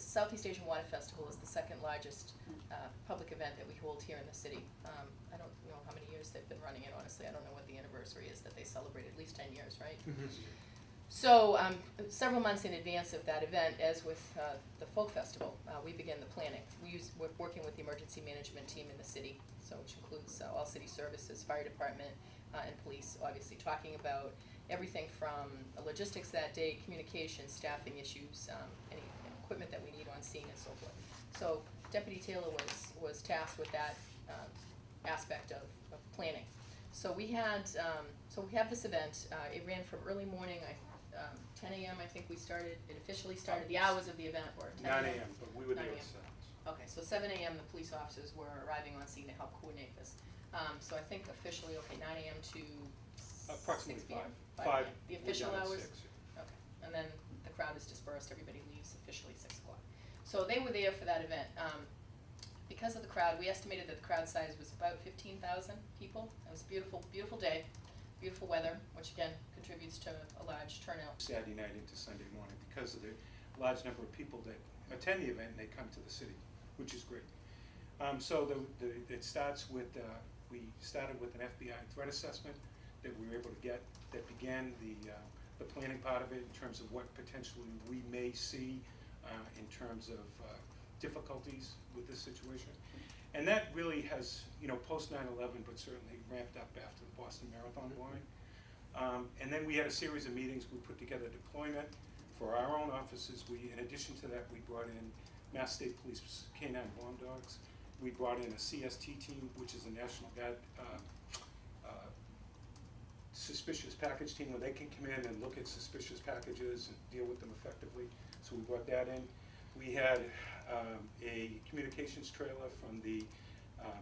the Southeast Asian Water Festival is the second largest public event that we hold here in the city. I don't know how many years they've been running it, honestly. I don't know what the anniversary is that they celebrate, at least 10 years, right? So several months in advance of that event, as with the Folk Festival, we begin the planning. We're working with the emergency management team in the city, so which includes all city services, fire department, and police, obviously, talking about everything from logistics that day, communication, staffing issues, any equipment that we need on scene and so forth. So Deputy Taylor was tasked with that aspect of planning. So we had, so we have this event. It ran from early morning, 10 a.m. I think we started. It officially started. The hours of the event were 10 9 a.m. But we were there at 7. Okay, so 7 a.m. the police officers were arriving on scene to help coordinate this. So I think officially, okay, 9 a.m. to Approximately 6 p.m. 5. The official hours? 6, yeah. Okay, and then the crowd is dispersed, everybody leaves officially 6 o'clock. So they were there for that event. Because of the crowd, we estimated that the crowd size was about 15,000 people. It was a beautiful, beautiful day, beautiful weather, which again contributes to a large turnout. Saturday night into Sunday morning because of the large number of people that attend the event and they come to the city, which is great. So it starts with, we started with an FBI threat assessment that we were able to get that began the planning part of it in terms of what potentially we may see in terms of difficulties with this situation. And that really has, post 9/11, but certainly ramped up after the Boston Marathon bombing. And then we had a series of meetings. We put together deployment for our own offices. In addition to that, we brought in Mass State Police K-9 bomb dogs. We brought in a CST team, which is a National Guard suspicious package team, where they can come in and look at suspicious packages and deal with them effectively. So we brought that in. We had a communications trailer from the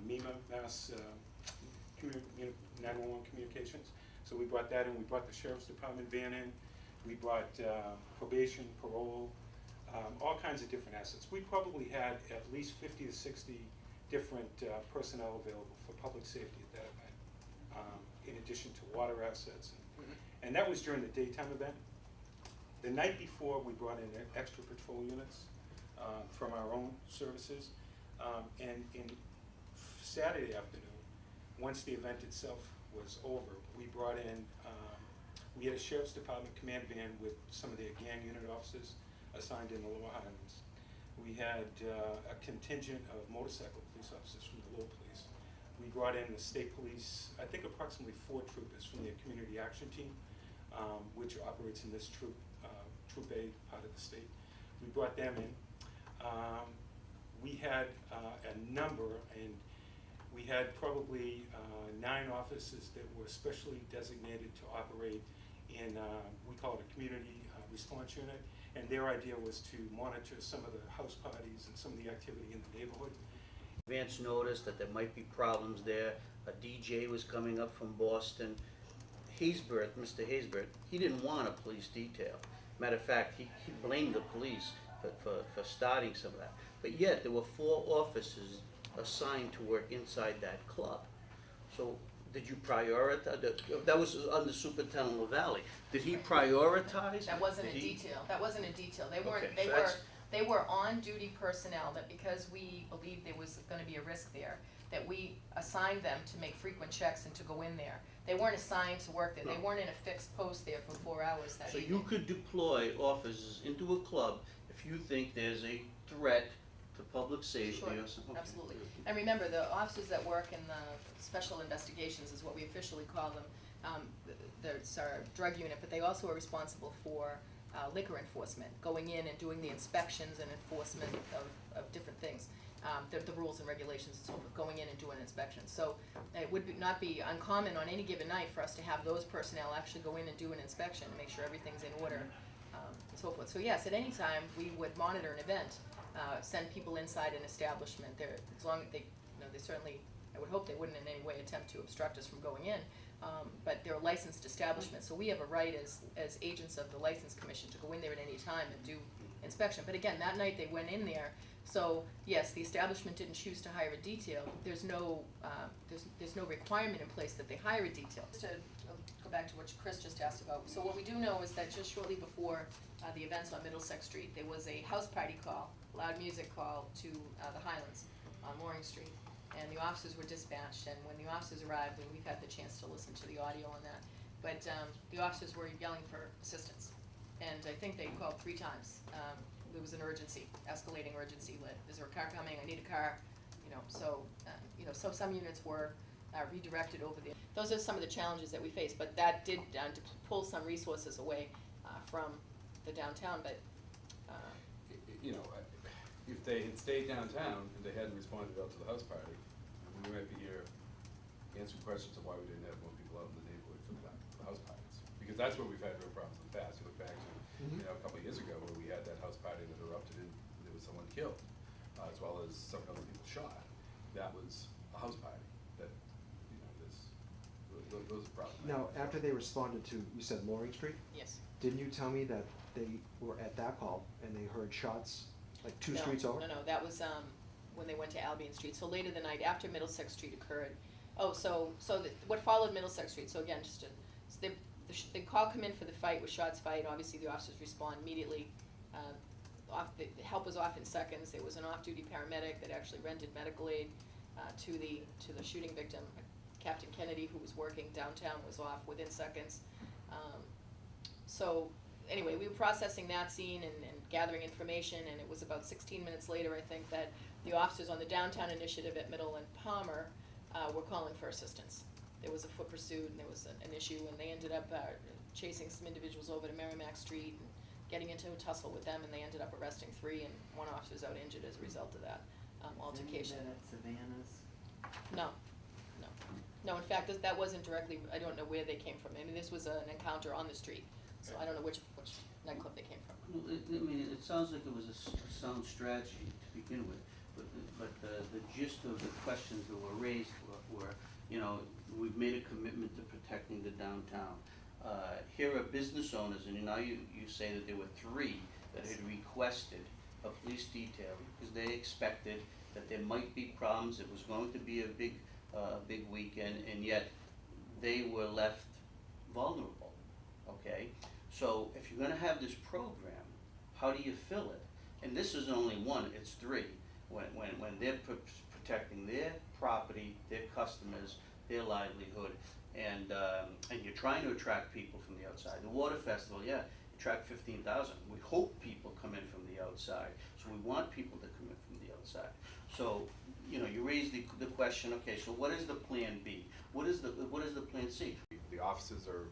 MEMA, Mass 911 Communications. So we brought that in. We brought the Sheriff's Department van in. We brought probation, parole, all kinds of different assets. We probably had at least 50 to 60 different personnel available for public safety at that event, in addition to water assets. And that was during the daytime event. The night before, we brought in extra patrol units from our own services. And in Saturday afternoon, once the event itself was over, we brought in, we had a Sheriff's Department command van with some of their gang unit officers assigned in the Lower Highlands. We had a contingent of motorcycle police officers from the Lowell Police. We brought in the state police, I think approximately 4 troopers from their community action team, which operates in this Troop A part of the state. We brought them in. We had a number, and we had probably 9 officers that were specially designated to operate in, we call it a community response unit, and their idea was to monitor some of the house parties and some of the activity in the neighborhood. Advance notice that there might be problems there. A DJ was coming up from Boston. Haysbert, Mr. Haysbert, he didn't want a police detail. Matter of fact, he blamed the police for starting some of that. But yet, there were 4 officers assigned to work inside that club. So, did you prioritize? That was under Superintendent LaValle. Did he prioritize? That wasn't a detail. That wasn't a detail. They weren't. Okay, They were on-duty personnel that, because we believed there was going to be a risk there, that we assigned them to make frequent checks and to go in there. They weren't assigned to work there. No. They weren't in a fixed post there for 4 hours that So evening. you could deploy officers into a club if you think there's a threat to public safety Sure, or something. Okay. absolutely. And remember, the officers that work in the special investigations is what we officially call them. There's our drug unit, but they also are responsible for liquor enforcement, going in and doing the inspections and enforcement of different things, the rules and regulations and so forth, going in and doing inspections. So it would not be uncommon on any given night for us to have those personnel actually go in and do an inspection and make sure everything's in order, and so forth. So yes, at any time we would monitor an event, send people inside an establishment. As long as they, they certainly, I would hope they wouldn't in any way attempt to obstruct us from going in. But they're a licensed establishment, so we have a right as agents of the License Commission to go in there at any time and do inspection. But again, that night they went in there, so yes, the establishment didn't choose to hire a detail. There's no requirement in place that they hire a detail. To go back to what Chris just asked about. So what we do know is that just shortly before the events on Middlesex Street, there was a house party call, loud music call to the Highlands on Loring Street. And the officers were dispatched, and when the officers arrived, and we've had the chance to listen to the audio on that, but the officers were yelling for assistance. And I think they called 3 times. There was an urgency, escalating urgency, like, is there a car coming, I need a car, so some units were redirected over there. Those are some of the challenges that we face, but that did to pull some resources away from the downtown, but. If they had stayed downtown and they hadn't responded out to the house party, we might be here answering questions of why we didn't have more people out in the neighborhood for the house parties. Because that's where we've had real problems in the past. You look back to, a couple of years ago where we had that house party that erupted and there was someone killed, as well as some other people shot. That was a house party. That, those are problems. Now, after they responded to, you said Loring Street? Yes. Didn't you tell me that they were at that call and they heard shots like 2 streets over? No, that was when they went to Albion Street. So later the night after Middlesex Street occurred. Oh, so what followed Middlesex Street? So again, the call come in for the fight, was shots fired. Obviously, the officers respond immediately. The help was off in seconds. There was an off-duty paramedic that actually rendered medical aid to the shooting victim. Captain Kennedy, who was working downtown, was off within seconds. So anyway, we were processing that scene and gathering information, and it was about 16 minutes later, I think, that the officers on the downtown initiative at Middle and Palmer were calling for assistance. There was a foot pursuit, and there was an issue, and they ended up chasing some individuals over to Merrimack Street and getting into a tussle with them, and they ended up arresting 3, and 1 officer's out injured as a result of that altercation. Isn't that at Savannah's? No. In fact, that wasn't directly, I don't know where they came from. I mean, this was an encounter on the street, so I don't know which nightclub they came from. Well, it sounds like it was a sound strategy to begin with, but the gist of the questions that were raised were, we've made a commitment to protecting the downtown. Here are business owners, and now you say that there were 3 that had requested a police detail because they expected that there might be problems. It was going to be a big weekend, and yet they were left vulnerable. Okay, so if you're going to have this program, how do you fill it? And this is only 1; it's 3. When they're protecting their property, their customers, their livelihood, and you're trying to attract people from the outside. The water festival, attract 15,000. We hope people come in from the outside, so we want people to come in from the outside. So, you raise the question. Okay, so what is the plan B? What is the plan C? The officers are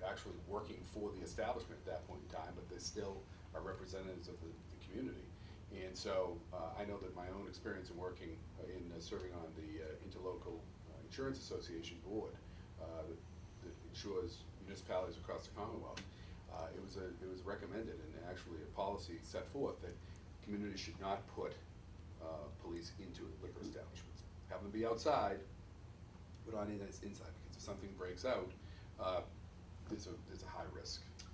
actually working for the establishment at that point in time, but they still are representatives of the community. And so I know that my own experience in working in serving on the Interlocal Insurance Association board that insures municipalities across the Commonwealth, it was recommended and actually a policy set forth that communities should not put police into liquor establishments. Have them be outside, but not inside, because if something breaks out, there's a high risk